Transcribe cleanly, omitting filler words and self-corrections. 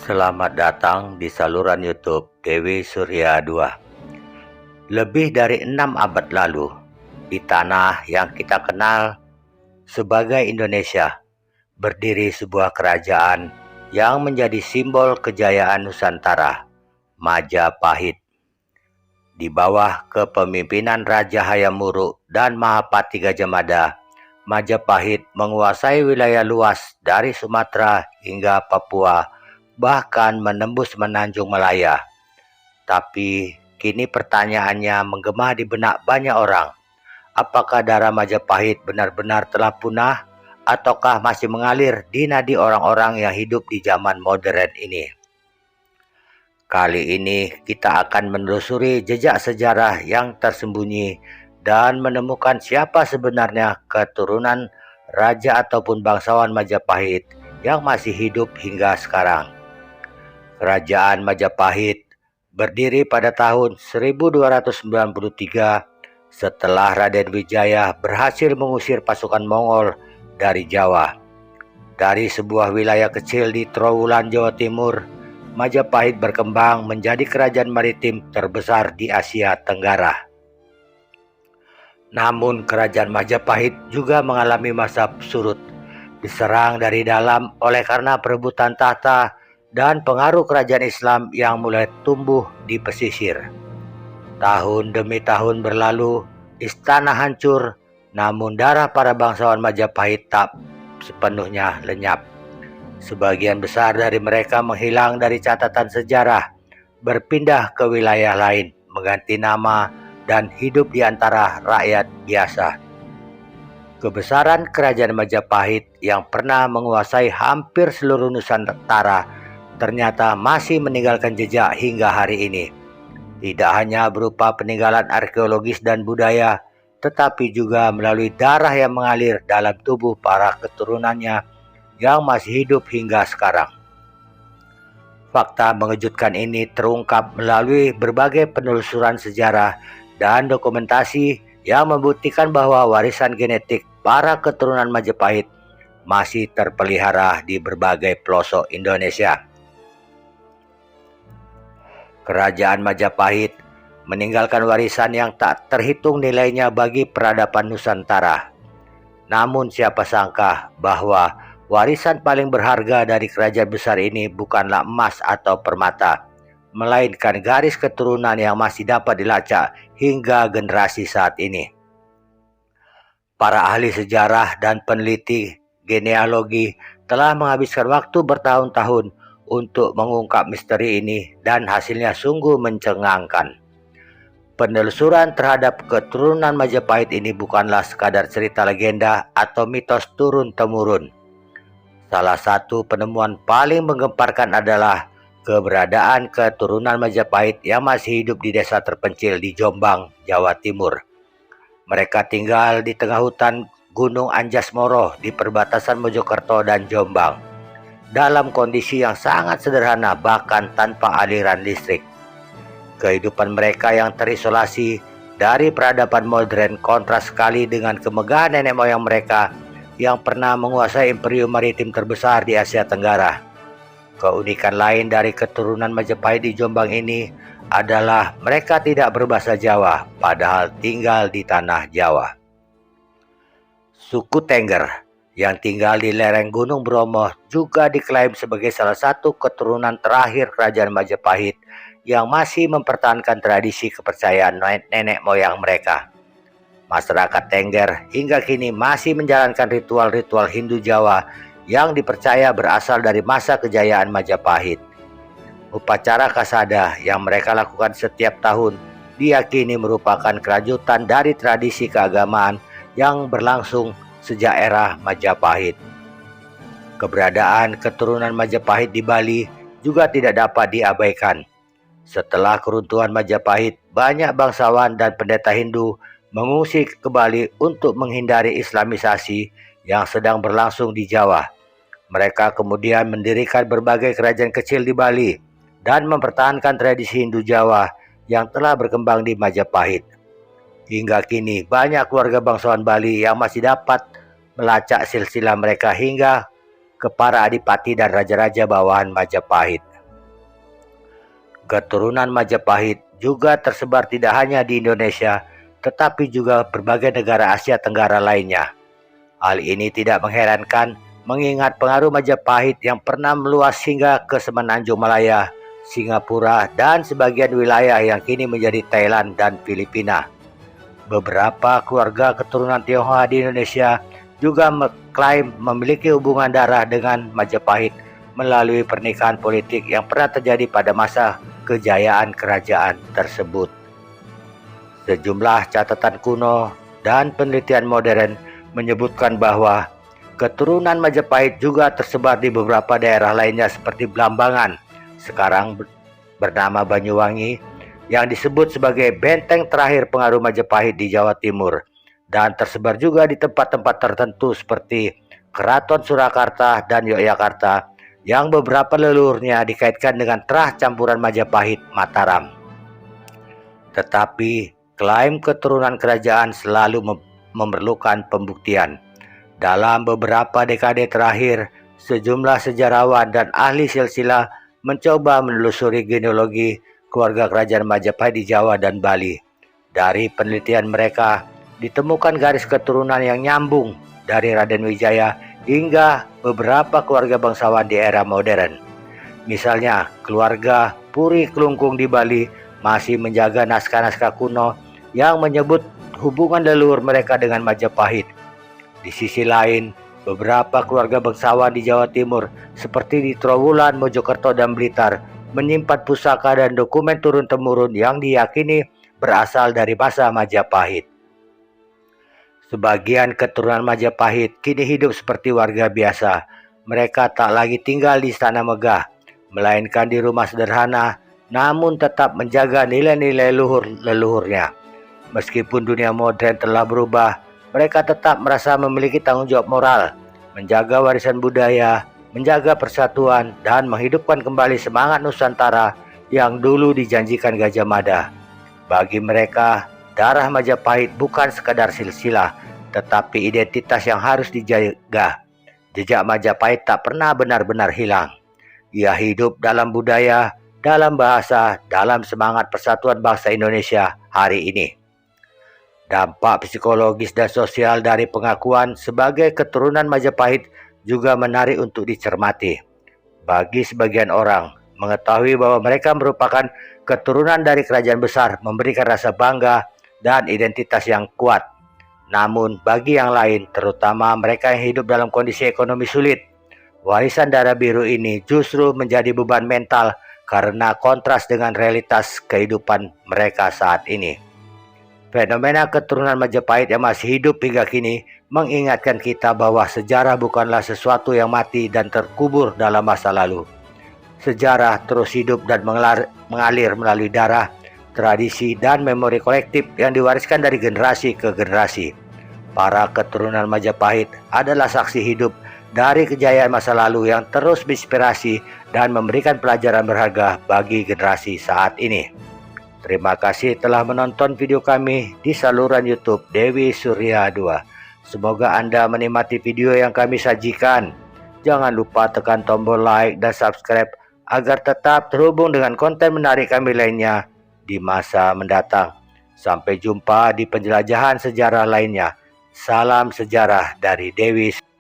Selamat datang di saluran YouTube Dewi Surya 2. Lebih dari 6 abad lalu, di tanah yang kita kenal sebagai Indonesia, berdiri sebuah kerajaan yang menjadi simbol kejayaan Nusantara, Majapahit. Di bawah kepemimpinan Raja Hayam Wuruk dan Mahapati Gajah Mada, Majapahit menguasai wilayah luas dari Sumatera hingga Papua, bahkan menembus Semenanjung Malaya. Tapi kini pertanyaannya menggema di benak banyak orang. Apakah darah Majapahit benar-benar telah punah ataukah masih mengalir di nadi orang-orang yang hidup di zaman modern ini? Kali ini kita akan menelusuri jejak sejarah yang tersembunyi dan menemukan siapa sebenarnya keturunan raja ataupun bangsawan Majapahit yang masih hidup hingga sekarang. Kerajaan Majapahit berdiri pada tahun 1293 setelah Raden Wijaya berhasil mengusir pasukan Mongol dari Jawa. Dari sebuah wilayah kecil di Trowulan, Jawa Timur, Majapahit berkembang menjadi kerajaan maritim terbesar di Asia Tenggara. Namun kerajaan Majapahit juga mengalami masa surut, diserang dari dalam oleh karena perebutan tahta dan pengaruh kerajaan Islam yang mulai tumbuh di pesisir. Tahun demi tahun berlalu, istana hancur, namun darah para bangsawan Majapahit tak sepenuhnya lenyap. Sebagian besar dari mereka menghilang dari catatan sejarah, berpindah ke wilayah lain, mengganti nama, dan hidup di antara rakyat biasa. Kebesaran kerajaan Majapahit yang pernah menguasai hampir seluruh Nusantara ternyata masih meninggalkan jejak hingga hari ini. Tidak hanya berupa peninggalan arkeologis dan budaya, tetapi juga melalui darah yang mengalir dalam tubuh para keturunannya yang masih hidup hingga sekarang. Fakta mengejutkan ini terungkap melalui berbagai penelusuran sejarah dan dokumentasi yang membuktikan bahwa warisan genetik para keturunan Majapahit masih terpelihara di berbagai pelosok Indonesia. Kerajaan Majapahit meninggalkan warisan yang tak terhitung nilainya bagi peradaban Nusantara. Namun siapa sangka bahwa warisan paling berharga dari kerajaan besar ini bukanlah emas atau permata, melainkan garis keturunan yang masih dapat dilacak hingga generasi saat ini. Para ahli sejarah dan peneliti genealogi telah menghabiskan waktu bertahun-tahun untuk mengungkap misteri ini dan hasilnya sungguh mencengangkan. Penelusuran terhadap keturunan Majapahit ini bukanlah sekadar cerita legenda atau mitos turun-temurun. Salah satu penemuan paling menggemparkan adalah keberadaan keturunan Majapahit yang masih hidup di desa terpencil di Jombang, Jawa Timur. Mereka tinggal di tengah hutan Gunung Anjas-Moro di perbatasan Mojokerto dan Jombang, dalam kondisi yang sangat sederhana bahkan tanpa aliran listrik. Kehidupan mereka yang terisolasi dari peradaban modern kontras sekali dengan kemegahan nenek moyang mereka yang pernah menguasai imperium maritim terbesar di Asia Tenggara. Keunikan lain dari keturunan Majapahit di Jombang ini adalah mereka tidak berbahasa Jawa, padahal tinggal di tanah Jawa. Suku Tengger yang tinggal di lereng Gunung Bromo juga diklaim sebagai salah satu keturunan terakhir kerajaan Majapahit yang masih mempertahankan tradisi kepercayaan nenek moyang mereka. Masyarakat Tengger hingga kini masih menjalankan ritual-ritual Hindu Jawa yang dipercaya berasal dari masa kejayaan Majapahit. Upacara Kasada yang mereka lakukan setiap tahun diyakini merupakan kelanjutan dari tradisi keagamaan yang berlangsung sejak era Majapahit. Keberadaan keturunan Majapahit di Bali juga tidak dapat diabaikan. Setelah keruntuhan Majapahit, banyak bangsawan dan pendeta Hindu mengungsi ke Bali untuk menghindari Islamisasi yang sedang berlangsung di Jawa. Mereka kemudian mendirikan berbagai kerajaan kecil di Bali dan mempertahankan tradisi Hindu Jawa yang telah berkembang di Majapahit. Hingga kini banyak keluarga bangsawan Bali yang masih dapat melacak silsilah mereka hingga ke para adipati dan raja-raja bawahan Majapahit. Keturunan Majapahit juga tersebar tidak hanya di Indonesia, tetapi juga berbagai negara Asia Tenggara lainnya. Hal ini tidak mengherankan mengingat pengaruh Majapahit yang pernah meluas hingga ke Semenanjung Malaya, Singapura, dan sebagian wilayah yang kini menjadi Thailand dan Filipina. Beberapa keluarga keturunan Tionghoa di Indonesia juga mengklaim memiliki hubungan darah dengan Majapahit melalui pernikahan politik yang pernah terjadi pada masa kejayaan kerajaan tersebut. Sejumlah catatan kuno dan penelitian modern menyebutkan bahwa keturunan Majapahit juga tersebar di beberapa daerah lainnya seperti Blambangan, sekarang bernama Banyuwangi, yang disebut sebagai benteng terakhir pengaruh Majapahit di Jawa Timur, dan tersebar juga di tempat-tempat tertentu seperti Keraton Surakarta dan Yogyakarta, yang beberapa leluhurnya dikaitkan dengan terah campuran Majapahit Mataram. Tetapi klaim keturunan kerajaan selalu memerlukan pembuktian. Dalam beberapa dekade terakhir, sejumlah sejarawan dan ahli silsilah mencoba menelusuri genealogi keluarga kerajaan Majapahit di Jawa dan Bali. Dari penelitian mereka, ditemukan garis keturunan yang nyambung dari Raden Wijaya hingga beberapa keluarga bangsawan di era modern. Misalnya, keluarga Puri Klungkung di Bali masih menjaga naskah-naskah kuno yang menyebut hubungan leluhur mereka dengan Majapahit. Di sisi lain, beberapa keluarga bangsawan di Jawa Timur seperti di Trowulan, Mojokerto, dan Blitar menyimpan pusaka dan dokumen turun-temurun yang diyakini berasal dari masa Majapahit. Sebagian keturunan Majapahit kini hidup seperti warga biasa. Mereka tak lagi tinggal di istana megah, melainkan di rumah sederhana, namun tetap menjaga nilai-nilai leluhurnya. Meskipun dunia modern telah berubah, mereka tetap merasa memiliki tanggung jawab moral, menjaga warisan budaya, menjaga persatuan, dan menghidupkan kembali semangat Nusantara yang dulu dijanjikan Gajah Mada. Bagi mereka, darah Majapahit bukan sekadar silsilah, tetapi identitas yang harus dijaga. Jejak Majapahit tak pernah benar-benar hilang. Ia hidup dalam budaya, dalam bahasa, dalam semangat persatuan bangsa Indonesia hari ini. Dampak psikologis dan sosial dari pengakuan sebagai keturunan Majapahit juga menarik untuk dicermati. Bagi sebagian orang, mengetahui bahwa mereka merupakan keturunan dari kerajaan besar memberikan rasa bangga dan identitas yang kuat. Namun bagi yang lain, terutama mereka yang hidup dalam kondisi ekonomi sulit, warisan darah biru ini justru menjadi beban mental karena kontras dengan realitas kehidupan mereka saat ini. Fenomena keturunan Majapahit yang masih hidup hingga kini mengingatkan kita bahwa sejarah bukanlah sesuatu yang mati dan terkubur dalam masa lalu. Sejarah terus hidup dan mengalir melalui darah, tradisi, dan memori kolektif yang diwariskan dari generasi ke generasi. Para keturunan Majapahit adalah saksi hidup dari kejayaan masa lalu yang terus menginspirasi dan memberikan pelajaran berharga bagi generasi saat ini. Terima kasih telah menonton video kami di saluran YouTube Dewi Surya 2. Semoga Anda menikmati video yang kami sajikan. Jangan lupa tekan tombol like dan subscribe agar tetap terhubung dengan konten menarik kami lainnya di masa mendatang. Sampai jumpa di penjelajahan sejarah lainnya. Salam sejarah dari Dewi.